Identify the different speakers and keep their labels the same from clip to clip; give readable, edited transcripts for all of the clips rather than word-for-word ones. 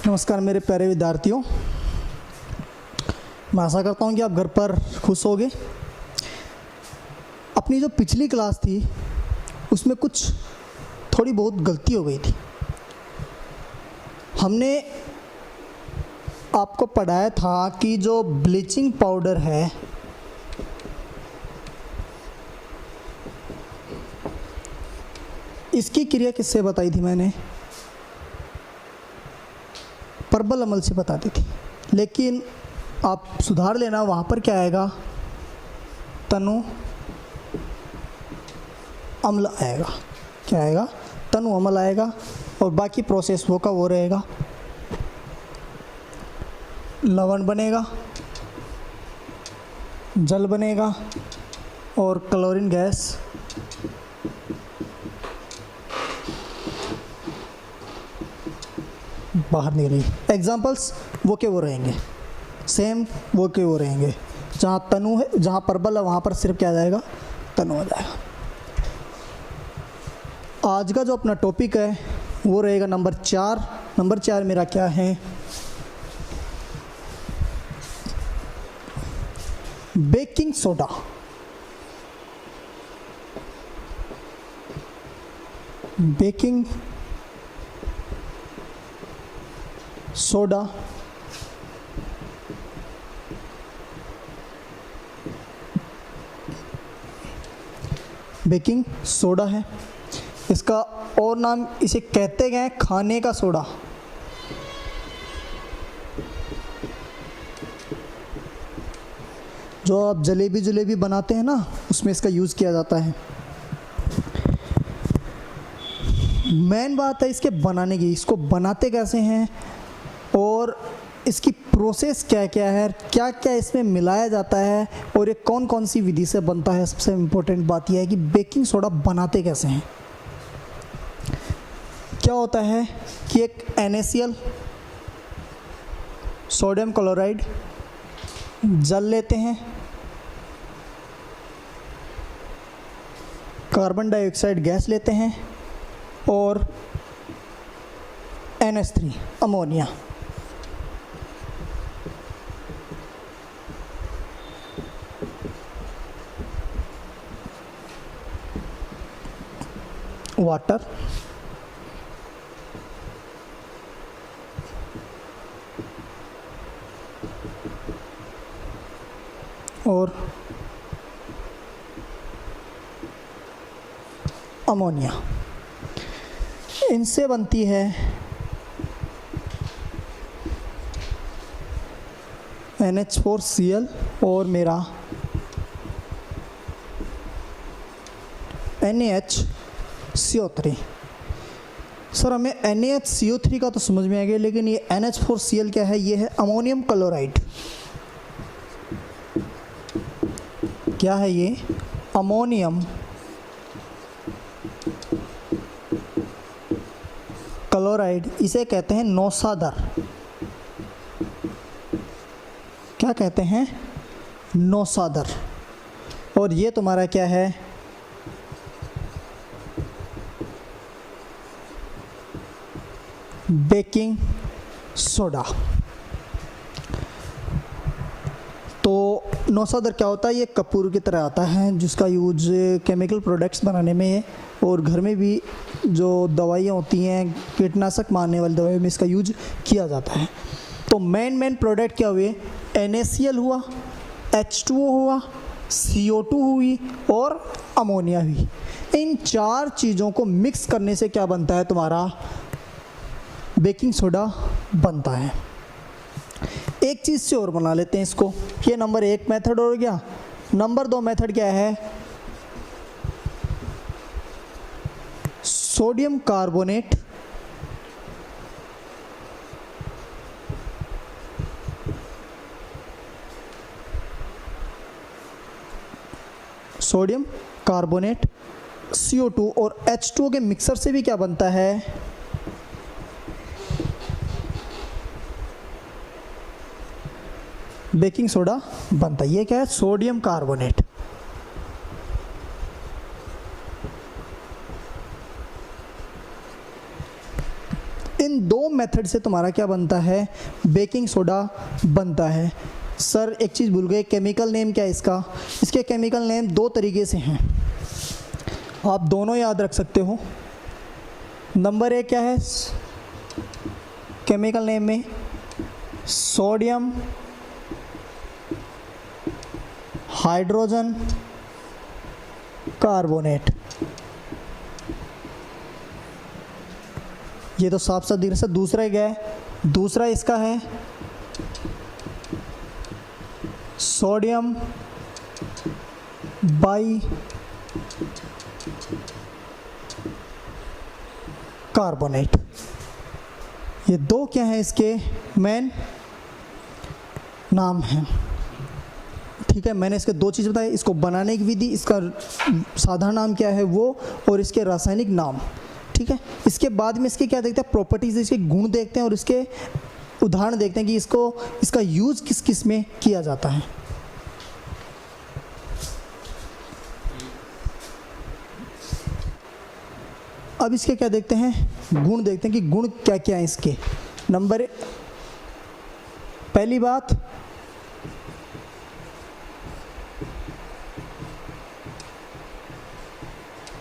Speaker 1: नमस्कार मेरे प्यारे विद्यार्थियों, मैं आशा करता हूँ कि आप घर पर खुश होगे। अपनी जो पिछली क्लास थी उसमें कुछ थोड़ी बहुत गलती हो गई थी। हमने आपको पढ़ाया था कि जो ब्लीचिंग पाउडर है इसकी क्रिया किससे बताई थी मैंने? प्रबल अम्ल से बताती थी, लेकिन आप सुधार लेना, वहाँ पर क्या आएगा? तनु अम्ल आएगा। क्या आएगा? तनु अम्ल आएगा। और बाकी प्रोसेस वो का वो रहेगा। लवण बनेगा, जल बनेगा और क्लोरीन गैस बाहर निकलेगी। एग्जाम्पल्स वो के वो रहेंगे, सेम वो के वो रहेंगे। जहाँ तनु है, जहाँ प्रबल है, वहाँ पर सिर्फ क्या आ जाएगा? तनु आ जाएगा। आज का जो अपना टॉपिक है वो रहेगा नंबर 4। नंबर 4 मेरा क्या है? Baking soda. Baking soda baking soda है। इसका और नाम इसे कहते गए खाने का सोडा। जो आप जलेबी बनाते हैं ना, उसमें इसका यूज़ किया जाता है। मेन बात है इसके बनाने की, इसको बनाते कैसे हैं और इसकी प्रोसेस क्या क्या है, क्या क्या इसमें मिलाया जाता है और ये कौन कौन सी विधि से बनता है। सबसे इम्पोर्टेंट बात यह है कि बेकिंग सोडा बनाते कैसे हैं। क्या होता है कि एक NaCl सोडियम क्लोराइड जल लेते हैं, कार्बन डाइऑक्साइड गैस लेते हैं और NH3 अमोनिया। वाटर और अमोनिया, इनसे बनती है NH4Cl और मेरा NaHCO3। सर हमें NaHCO3 का तो समझ में आ गया, लेकिन ये NH4Cl क्या है? ये है अमोनियम क्लोराइड। क्या है ये? Ammonium chloride. इसे कहते हैं नौसादर। क्या कहते हैं? नौसादर। और ये तुम्हारा क्या है? Baking soda. तो नौसादर क्या होता है? ये कपूर की तरह आता है, जिसका यूज केमिकल प्रोडक्ट्स बनाने में है और घर में भी जो दवाइयाँ होती हैं, कीटनाशक मारने वाली दवाइयों में इसका यूज किया जाता है। तो मेन प्रोडक्ट क्या हुए? NaCl हुआ, H2O हुआ, CO2 हुई और अमोनिया हुई। इन चार चीज़ों को मिक्स करने से क्या बनता है? तुम्हारा बेकिंग सोडा बनता है। एक चीज़ से और बना लेते हैं इसको। ये नंबर 1 मेथड हो गया। नंबर 2 मेथड क्या है? Sodium carbonate sodium carbonate CO2 और H2O के मिक्सर से भी क्या बनता है? बेकिंग सोडा बनता है। ये क्या है? Sodium carbonate. इन दो मेथड से तुम्हारा क्या बनता है, बेकिंग सोडा बनता है। सर एक चीज़ भूल गए, केमिकल नेम क्या है इसका? इसके केमिकल नेम दो तरीके से हैं, आप दोनों याद रख सकते हो। नंबर एक क्या है केमिकल नेम में? Sodium hydrogen carbonate. ये तो साफ साफ दिख रहा है। दूसरा क्या है? दूसरा इसका है सोडियम बाई कार्बोनेट। ये दो क्या है इसके मेन नाम हैं। ठीक है, मैंने इसके दो चीज़ बताई, इसको बनाने की विधि, इसका साधारण नाम क्या है वो, और इसके रासायनिक नाम। ठीक है, इसके बाद में इसके क्या देखते हैं, प्रॉपर्टीज, इसके गुण देखते हैं और इसके उदाहरण देखते हैं कि इसका यूज किस किस में किया जाता है। अब इसके क्या देखते हैं, गुण देखते हैं कि गुण क्या क्या है इसके। पहली बात,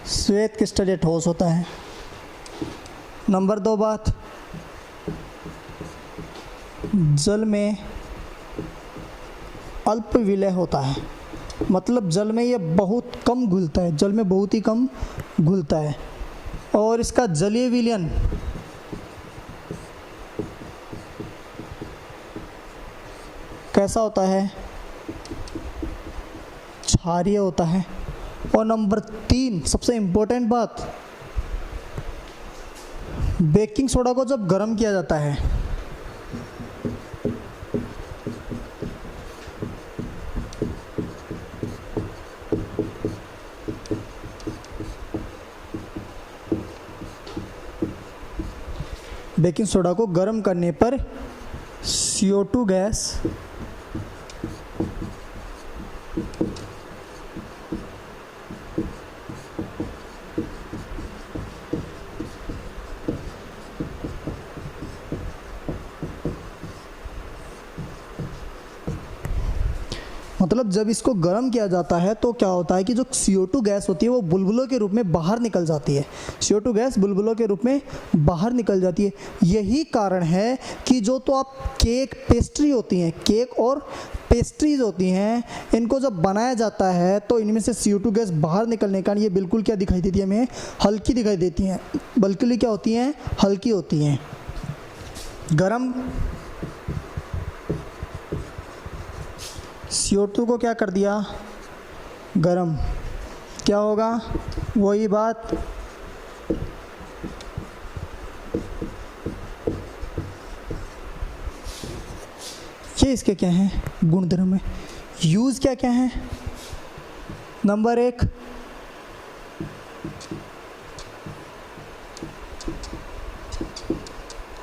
Speaker 1: श्वेत क्रिस्टलीय ठोस होता है। नंबर दो बात, जल में अल्प विलय होता है, मतलब जल में ये बहुत कम घुलता है, जल में बहुत ही कम घुलता है। और इसका जलीय विलयन कैसा होता है, क्षारीय होता है। और नंबर तीन, सबसे इम्पोर्टेंट बात, बेकिंग सोडा को जब गर्म किया जाता है बेकिंग सोडा को गर्म करने पर CO2 गैस मतलब जब इसको गर्म किया जाता है तो क्या होता है कि जो CO2 गैस होती है वो बुलबुलों के रूप में बाहर निकल जाती है। CO2 गैस बुलबुलों के रूप में बाहर निकल जाती है। यही कारण है कि जो तो आप केक पेस्ट्री होती हैं, केक और पेस्ट्रीज होती हैं, इनको जब बनाया जाता है तो इनमें से CO2 गैस बाहर निकलने के कारण ये बिल्कुल क्या दिखाई देती है, हमें हल्की दिखाई देती हैं। बिल्कुल क्या होती हैं, हल्की होती हैं। गरम CO2 को क्या कर दिया, गरम, क्या होगा, वही बात, ये इसके क्या हैं गुणधर्म है। यूज क्या क्या है? नंबर एक,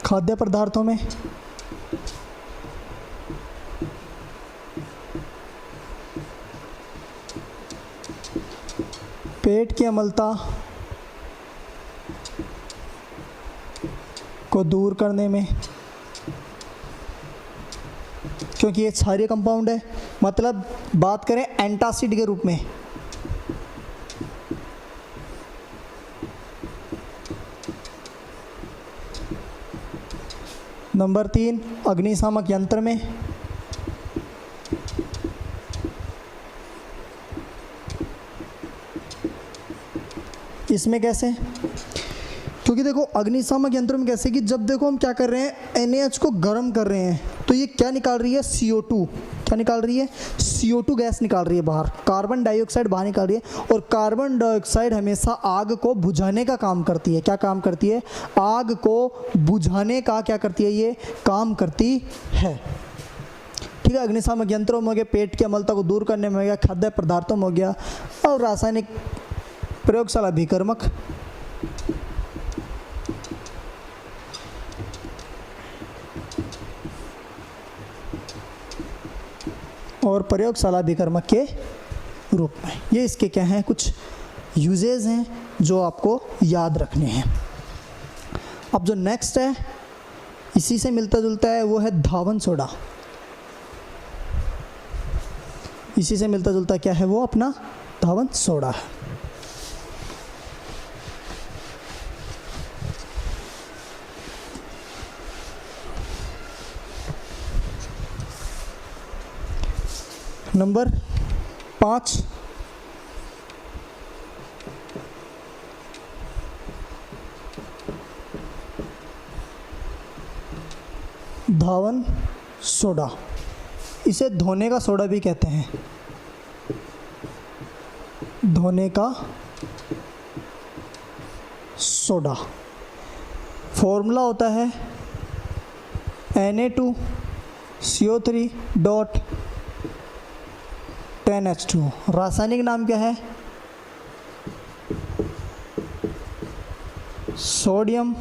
Speaker 1: खाद्य पदार्थों में, पेट की अम्लता को दूर करने में, क्योंकि ये क्षारीय कंपाउंड है, मतलब बात करें एंटासिड के रूप में। नंबर तीन, अग्निशामक यंत्र में, इसमें कैसे, क्योंकि देखो अग्निशामक यंत्र में कैसे कि जब देखो हम क्या कर रहे हैं, NaH को गर्म कर रहे हैं तो ये क्या निकाल रही है, CO2, क्या निकाल रही है, CO2 गैस निकाल रही है बाहर, कार्बन डाइऑक्साइड बाहर निकाल रही है। और कार्बन डाइऑक्साइड हमेशा आग को बुझाने का काम करती है। क्या काम करती है, आग को बुझाने का क्या करती है, ये काम करती है। ठीक है, अग्निशामक यंत्रों में हो गया, पेट की अम्लता को दूर करने में हो गया, खाद्य पदार्थों में हो गया, और रासायनिक प्रयोगशाला अभिकर्मक। और प्रयोगशाला अभिकर्मक के रूप में, ये इसके क्या हैं, कुछ यूजेज हैं जो आपको याद रखने हैं। अब जो नेक्स्ट है इसी से मिलता जुलता है वो है धावन सोडा। इसी से मिलता जुलता क्या है वो अपना धावन सोडा है। नंबर 5, धावन सोडा। इसे धोने का सोडा भी कहते हैं, धोने का सोडा। फॉर्मूला होता है Na2CO3.10H2। रासायनिक नाम क्या है? Sodium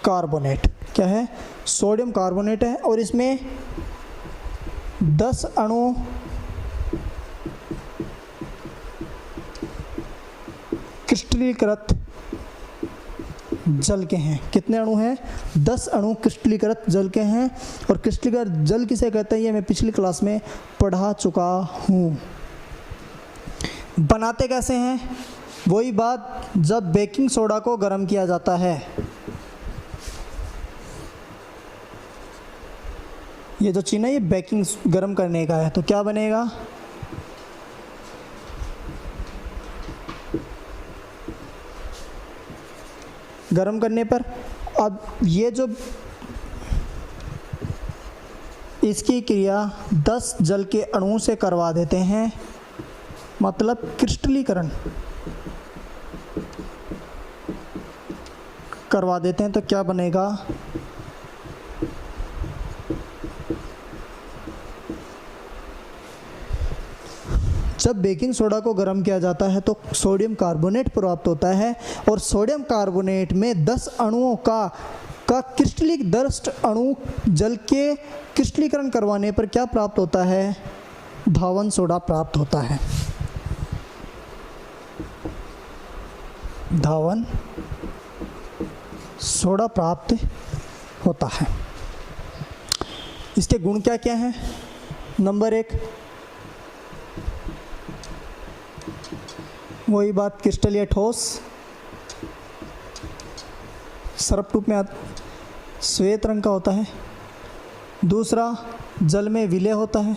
Speaker 1: carbonate. क्या है? सोडियम कार्बोनेट है और इसमें 10 अणु क्रिस्टलीकृत जल के हैं। कितने अणु हैं? 10 अणु क्रिस्टलीकृत जल के हैं। और क्रिस्टलीकृत जल किसे कहते हैं ये मैं पिछली क्लास में पढ़ा चुका हूँ। बनाते कैसे हैं? वही बात, जब बेकिंग सोडा को गर्म किया जाता है। ये जो चीन है ये बेकिंग गर्म करने का है, तो क्या बनेगा? गर्म करने पर अब ये जो इसकी क्रिया 10 जल के अणुओं से करवा देते हैं, मतलब क्रिस्टलीकरण करवा देते हैं, तो क्या बनेगा? जब बेकिंग सोडा को गर्म किया जाता है तो सोडियम कार्बोनेट प्राप्त होता है और सोडियम कार्बोनेट में 10 अणुओं का क्रिस्टलीकृत अणु जल के क्रिस्टलीकरण करवाने पर क्या प्राप्त होता है? धावन सोडा प्राप्त होता है। धावन सोडा प्राप्त होता है। इसके गुण क्या क्या हैं? नंबर 1, वही बात, क्रिस्टल या ठोस, सरप रूप में श्वेत रंग का होता है। दूसरा, जल में विलय होता है।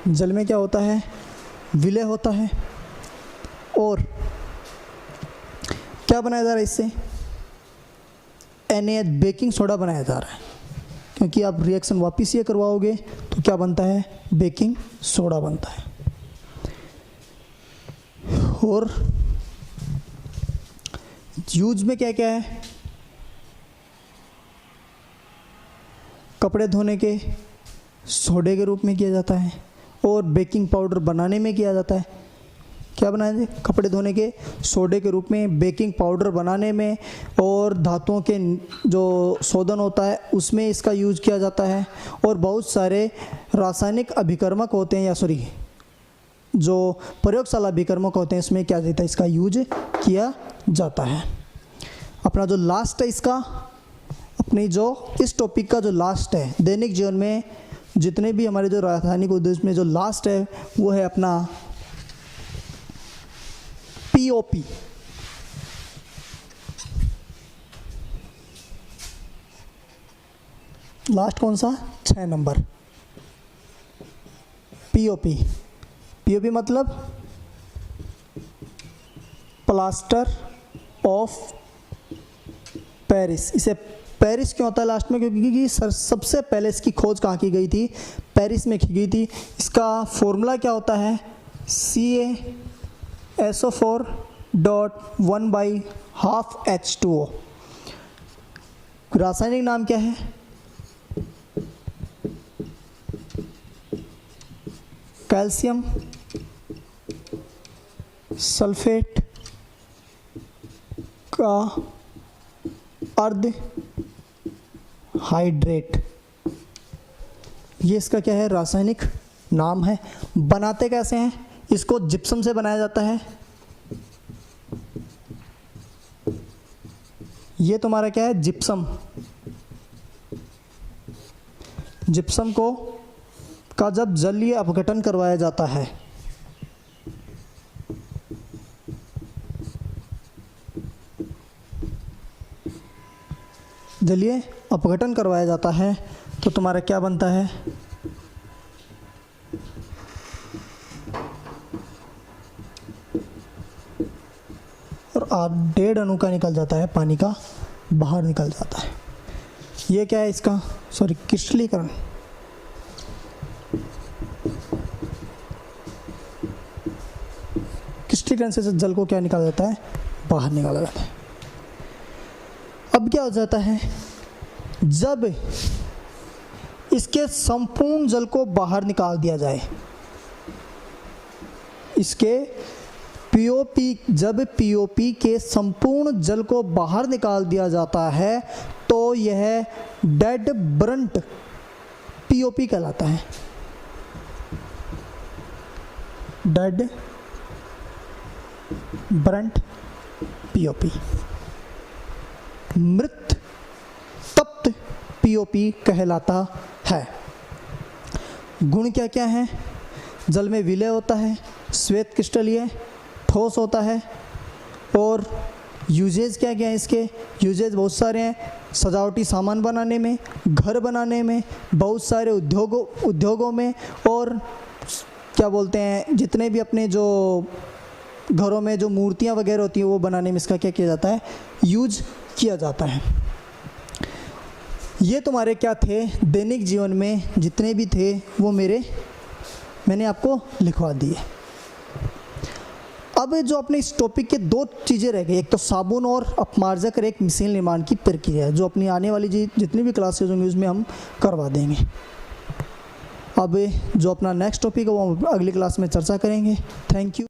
Speaker 1: जल में क्या होता है? विलय होता है। और क्या बनाया जा रहा है इससे? NaH बेकिंग सोडा बनाया जा रहा है, क्योंकि आप रिएक्शन वापस ये करवाओगे तो क्या बनता है? बेकिंग सोडा बनता है। और यूज में क्या क्या है? कपड़े धोने के सोडे के रूप में किया जाता है और बेकिंग पाउडर बनाने में किया जाता है। क्या बनाए थे? कपड़े धोने के सोडे के रूप में, बेकिंग पाउडर बनाने में, और धातुओं के जो शोधन होता है उसमें इसका यूज किया जाता है। और बहुत सारे रासायनिक अभिकर्मक होते हैं, या सॉरी जो प्रयोगशाला अभिकर्मक होते हैं, इसमें क्या देता है? इसका यूज किया जाता है। अपना जो लास्ट है इसका, अपनी जो इस टॉपिक का जो लास्ट है, दैनिक जीवन में जितने भी हमारे जो रासायनिक उद्देश्य में जो लास्ट है वो है अपना POP। लास्ट कौन सा? 6 नंबर POP। POP मतलब प्लास्टर ऑफ पेरिस। इसे पेरिस क्यों होता है लास्ट में? क्योंकि सबसे पहले इसकी खोज कहाँ की गई थी? पेरिस में की गई थी। इसका फॉर्मूला क्या होता है? CaSO4.1/2H2O। रासायनिक नाम क्या है? कैल्शियम सल्फेट का अर्ध हाइड्रेट, ये इसका क्या है, रासायनिक नाम है। बनाते कैसे हैं, इसको जिप्सम से बनाया जाता है। ये तुम्हारा क्या है, जिप्सम। जिप्सम को का जब जलीय अपघटन करवाया जाता है, जलीय अपघटन करवाया जाता है तो तुम्हारा क्या बनता है, और 1.5 अणु का निकल जाता है, पानी का बाहर निकल जाता है। ये क्या है इसका, सॉरी, क्रिस्टलीकरण। क्रिस्टलीकरण से जल को क्या निकाला जाता है, बाहर निकाला जाता है। अब क्या हो जाता है, जब इसके संपूर्ण जल को बाहर निकाल दिया जाए, इसके जब पीओपी के संपूर्ण जल को बाहर निकाल दिया जाता है तो यह डेड ब्रंट पीओपी कहलाता है। डेड ब्रंट पीओपी, मृत तप्त पीओपी कहलाता है। गुण क्या क्या है, जल में विलय होता है, श्वेत क्रिस्टलीय, ठोस होता है। और यूजेज क्या क्या है इसके, यूजेज बहुत सारे हैं, सजावटी सामान बनाने में, घर बनाने में, बहुत सारे उद्योगों में, और क्या बोलते हैं, जितने भी अपने जो घरों में जो मूर्तियां वगैरह होती हैं वो बनाने में इसका क्या किया जाता है, यूज किया जाता है। ये तुम्हारे क्या थे, दैनिक जीवन में जितने भी थे वो मैंने आपको लिखवा दिए। अब जो अपने इस टॉपिक के 2 चीज़ें रह गई, एक तो साबुन और अपमार्जक और एक मिसेल निर्माण की प्रक्रिया है, जो अपनी आने वाली जितनी भी क्लासेज होंगी उसमें हम करवा देंगे। अब जो अपना नेक्स्ट टॉपिक है वो हम अगली क्लास में चर्चा करेंगे। Thank you.